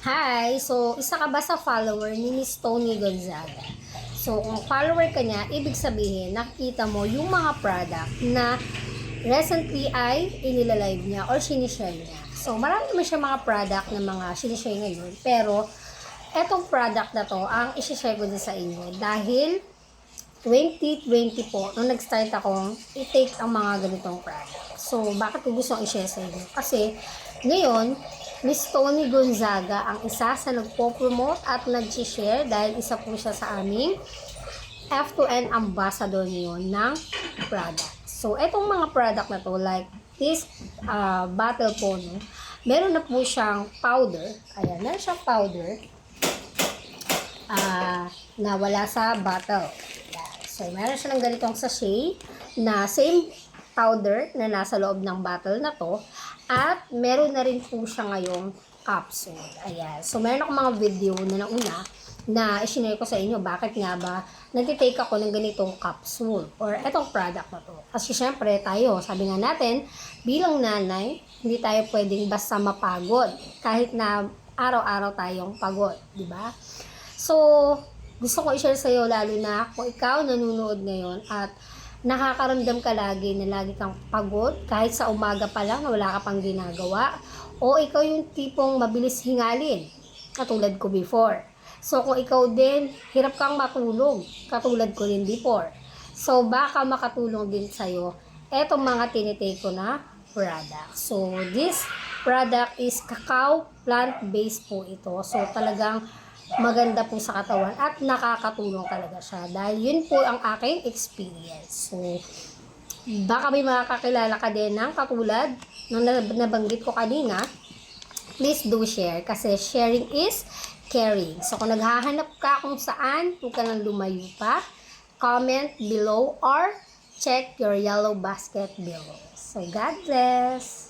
Hi! So, isa ka ba sa follower ni Miss Tony Gonzaga? So, kung follower ka niya, ibig sabihin, nakikita mo yung mga product na recently ay inilalive niya or sinishare niya. So, marami naman siya mga product na mga sinishare ngayon. Pero, etong product na to, ang isishare ko din sa inyo. Dahil, 2020 po, nung nag-start akong i-take ang mga ganitong product. So, bakit ko gusto i-share sa inyo? Kasi, ngayon, Miss Tony Gonzaga ang isa sa nagpo-promote at nag-share dahil isa po siya sa aming F2N ambassador ngayon ng product. So, etong mga product na to, like this bottle po, no, meron na po siyang powder. Ayan, meron siyang powder na wala sa bottle. So, meron siya ng ganitong sachet na same powder na nasa loob ng bottle na to. At meron na rin po siya ngayong capsule. Ayan. So, meron ako mga video na nauna na isinare ko sa inyo. Bakit nga ba nagtitake ako ng ganitong capsule or etong product na to. Kasi syempre tayo, sabi nga natin, bilang nanay, hindi tayo pwedeng basta mapagod. Kahit na araw-araw tayong pagod. Diba? So, gusto ko i-share sa iyo lalo na kung ikaw nanonood ngayon at nakakaramdam ka lagi na lagi kang pagod kahit sa umaga pa lang na wala ka pang ginagawa o ikaw yung tipong mabilis hingalin katulad ko before. So kung ikaw din hirap kang matulog katulad ko din before. So baka makatulong din sa'yo etong mga tinitake ko na product. So this product is cacao plant-based po ito. So talagang maganda po sa katawan at nakakatulong talaga siya dahil yun po ang aking experience. So, baka may makakakilala ka din ng katulad ng nabanggit ko kanina, please do share kasi sharing is caring. So, kung naghahanap ka kung saan, huwag ka nang lumayo pa, comment below or check your yellow basket below. So, God bless!